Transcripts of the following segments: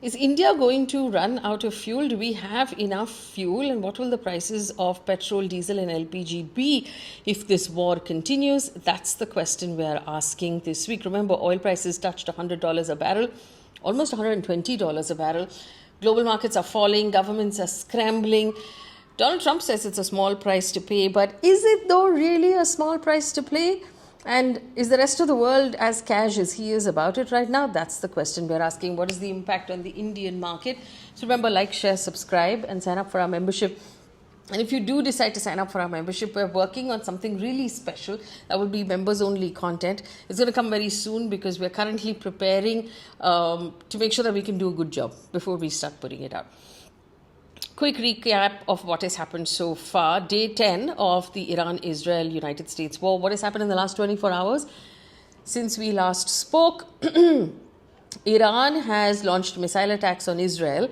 Is India going to run out of fuel? Do we have enough fuel? And what will the prices of petrol, diesel and LPG be if this war continues? That's the question we are asking this week. Remember, oil prices touched $100 a barrel, almost $120 a barrel. Global markets are falling, governments are scrambling. Donald Trump says it's a small price to pay, but is it though really a small price to pay? And is the rest of the world as cash as he is about it right now? That's the question we're asking. What is the impact on the Indian market? So remember, like, share, subscribe and sign up for our membership. And if you do decide to sign up for our membership, we're working on something really special. That will be members only content. It's going to come very soon because we're currently preparing to make sure that we can do a good job before we start putting it out. Quick recap of what has happened so far. Day 10 of the Iran-Israel-United States war. What has happened in the last 24 hours? Since we last spoke, Iran has launched missile attacks on Israel.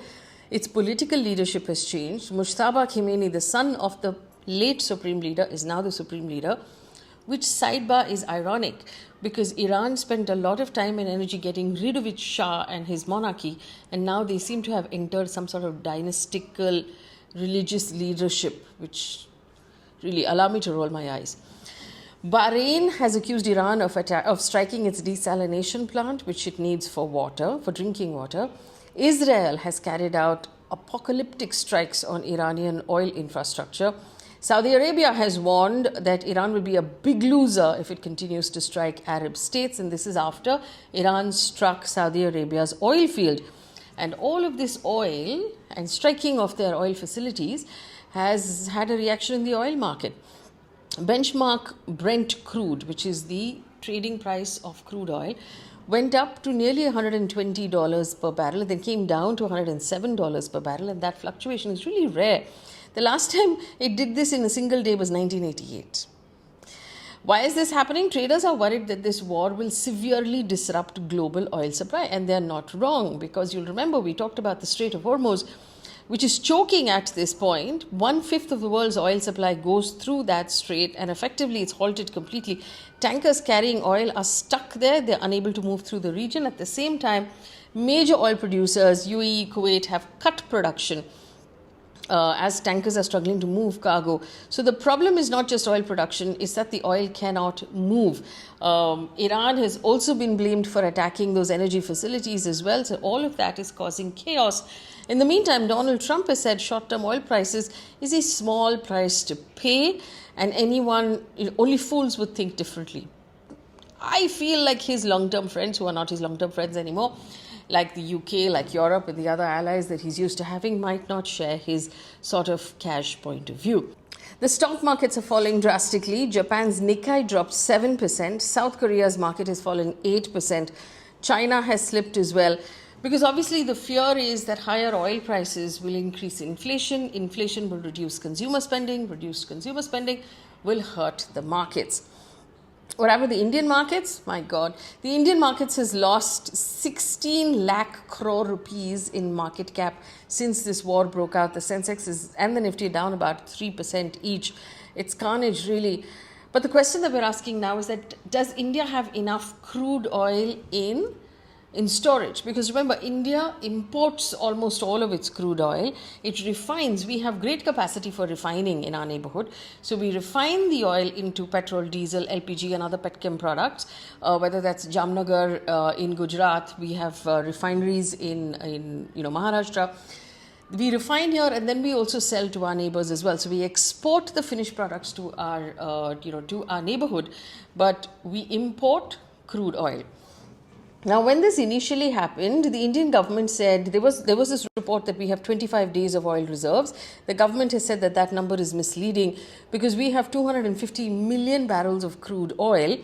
Its political leadership has changed. Mujtaba Khamenei, the son of the late Supreme Leader, is now the Supreme Leader, which sidebar is ironic because Iran spent a lot of time and energy getting rid of its Shah and his monarchy, and now they seem to have entered some sort of dynastical religious leadership, which really allow me to roll my eyes. Bahrain has accused Iran of striking its desalination plant, which it needs for water, for drinking water. Israel has carried out apocalyptic strikes on Iranian oil infrastructure. Saudi Arabia has warned that Iran will be a big loser if it continues to strike Arab states, and this is after Iran struck Saudi Arabia's oil field. And all of this oil and striking of their oil facilities has had a reaction in the oil market. Benchmark Brent crude, which is the trading price of crude oil, went up to nearly $120 per barrel and then came down to $107 per barrel, and that fluctuation is really rare. The last time it did this in a single day was 1988. Why is this happening? Traders are worried that this war will severely disrupt global oil supply, and they're not wrong, because you'll remember we talked about the Strait of Hormuz, which is choking at this point. 1/5 of the world's oil supply goes through that strait, and effectively it's halted completely. Tankers carrying oil are stuck there. They're unable to move through the region. At the same time, major oil producers, UAE, Kuwait, have cut production as tankers are struggling to move cargo. So the problem is not just oil production, it's that the oil cannot move. Iran has also been blamed for attacking those energy facilities as well. So all of that is causing chaos. In the meantime, Donald Trump has said short-term oil prices is a small price to pay, and only fools would think differently. I feel like his long-term friends, who are not his long-term friends anymore, like the UK, like Europe and the other allies that he's used to having, might not share his sort of cash point of view. The stock markets are falling drastically. Japan's Nikkei dropped 7%. South Korea's market has fallen 8%. China has slipped as well, because obviously the fear is that higher oil prices will increase inflation. Inflation will reduce consumer spending. Reduced consumer spending will hurt the markets. What happened to the Indian markets? My God. The Indian markets has lost 16 lakh crore rupees in market cap since this war broke out. The Sensex and the Nifty are down about 3% each. It's carnage, really. But the question that we're asking now is that, does India have enough crude oil in storage? Because remember, India imports almost all of its crude oil. It refines. We have great capacity for refining in our neighborhood. So we refine the oil into petrol, diesel, LPG and other petchem products, whether that's Jamnagar in Gujarat. We have refineries in Maharashtra. We refine here, and then we also sell to our neighbors as well. So we export the finished products to our neighborhood, but we import crude oil. Now, when this initially happened, the Indian government said there was this report that we have 25 days of oil reserves. The government has said that number is misleading, because we have 250 million barrels of crude oil,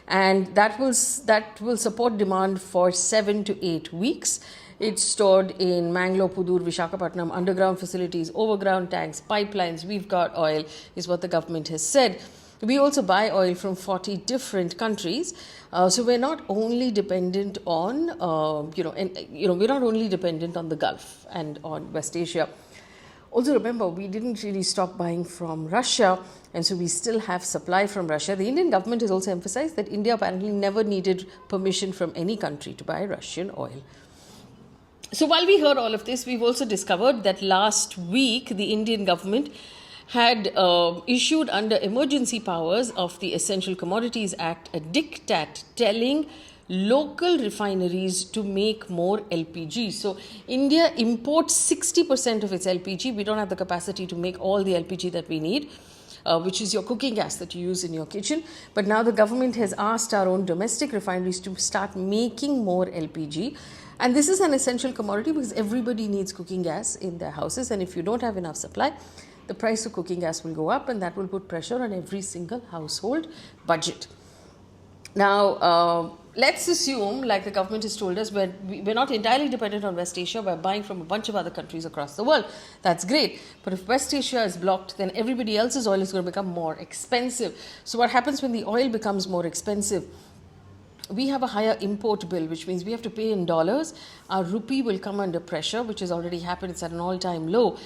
and that will support demand for 7 to 8 weeks. It's stored in Mangalore, Pudur, Visakhapatnam, underground facilities, overground tanks, pipelines. We've got oil, is what the government has said. We also buy oil from 40 different countries, so we're not only dependent on, we're not only dependent on the Gulf and on West Asia. Also remember, we didn't really stop buying from Russia, and so we still have supply from Russia. The Indian government has also emphasized that India apparently never needed permission from any country to buy Russian oil. So while we heard all of this, we've also discovered that last week the Indian government had issued under emergency powers of the Essential Commodities Act a diktat telling local refineries to make more LPG. So India imports 60% of its LPG. We don't have the capacity to make all the LPG that we need. Which is your cooking gas that you use in your kitchen. But now the government has asked our own domestic refineries to start making more LPG. And this is an essential commodity because everybody needs cooking gas in their houses. And if you don't have enough supply, the price of cooking gas will go up, and that will put pressure on every single household budget. Now, let's assume, like the government has told us, we're not entirely dependent on West Asia. We're buying from a bunch of other countries across the world. That's great. But if West Asia is blocked, then everybody else's oil is going to become more expensive. So what happens when the oil becomes more expensive? We have a higher import bill, which means we have to pay in dollars. Our rupee will come under pressure, which has already happened. It's at an all-time low.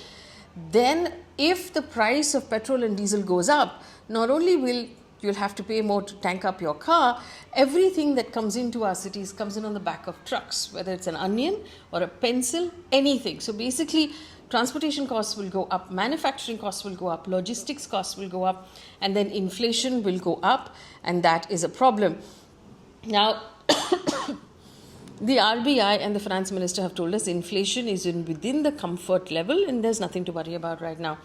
Then if the price of petrol and diesel goes up, not only will you'll have to pay more to tank up your car, everything that comes into our cities comes in on the back of trucks, whether it's an onion or a pencil, anything. So basically, transportation costs will go up, manufacturing costs will go up, logistics costs will go up, and then inflation will go up, and that is a problem. Now, the RBI and the finance minister have told us inflation is within the comfort level and there's nothing to worry about right now.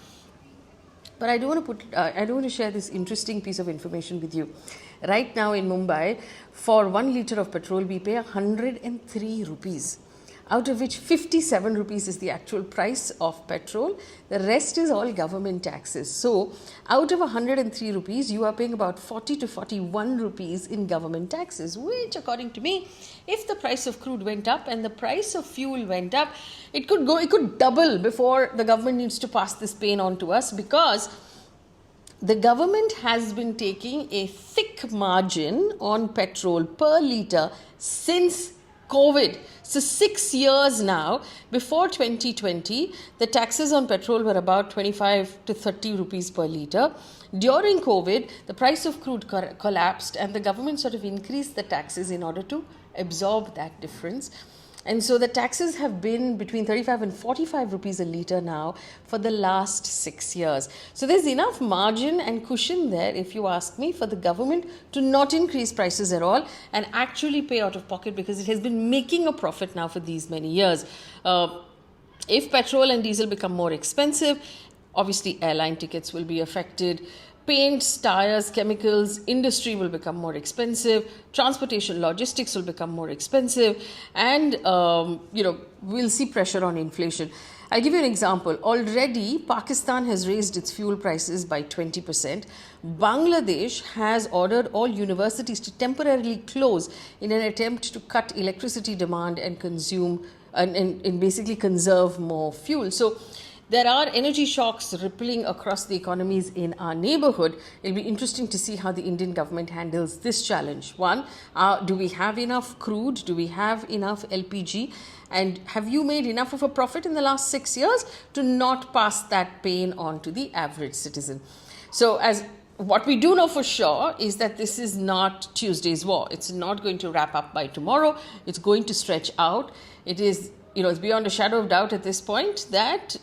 But I do want to share this interesting piece of information with you. Right now in Mumbai, for 1 litre of petrol, we pay 103 rupees, out of which 57 rupees is the actual price of petrol. The rest is all government taxes. So out of 103 rupees, you are paying about 40 to 41 rupees in government taxes, which according to me, if the price of crude went up and the price of fuel went up, it could double before the government needs to pass this pain on to us, because the government has been taking a thick margin on petrol per litre since COVID. So 6 years now. Before 2020, the taxes on petrol were about 25 to 30 rupees per litre. During COVID, the price of crude collapsed and the government sort of increased the taxes in order to absorb that difference. And so the taxes have been between 35 and 45 rupees a litre now for the last 6 years. So there's enough margin and cushion there, if you ask me, for the government to not increase prices at all and actually pay out of pocket, because it has been making a profit now for these many years. If petrol and diesel become more expensive, obviously airline tickets will be affected. Paints, tires, chemicals, industry will become more expensive. Transportation, logistics will become more expensive. And, we'll see pressure on inflation. I'll give you an example. Already, Pakistan has raised its fuel prices by 20%. Bangladesh has ordered all universities to temporarily close in an attempt to cut electricity demand and consume and basically conserve more fuel. So there are energy shocks rippling across the economies in our neighborhood. It'll be interesting to see how the Indian government handles this challenge. One, do we have enough crude? Do we have enough LPG? And have you made enough of a profit in the last 6 years to not pass that pain on to the average citizen? So what we do know for sure is that this is not Tuesday's war. It's not going to wrap up by tomorrow. It's going to stretch out. It's beyond a shadow of doubt at this point that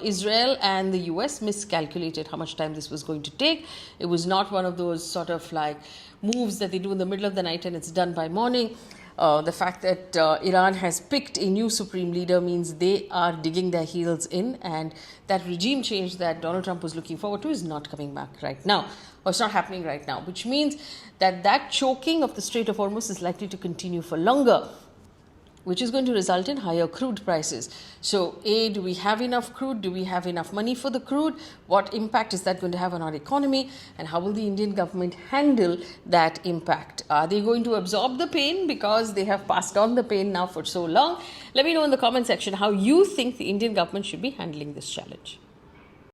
Israel and the US miscalculated how much time this was going to take. It was not one of those sort of like moves that they do in the middle of the night and it's done by morning. The fact that Iran has picked a new supreme leader means they are digging their heels in, and that regime change that Donald Trump was looking forward to is not coming back right now, or it's not happening right now, which means that choking of the Strait of Hormuz is likely to continue for longer, which is going to result in higher crude prices. So, do we have enough crude? Do we have enough money for the crude? What impact is that going to have on our economy? And how will the Indian government handle that impact? Are they going to absorb the pain because they have passed on the pain now for so long? Let me know in the comment section how you think the Indian government should be handling this challenge.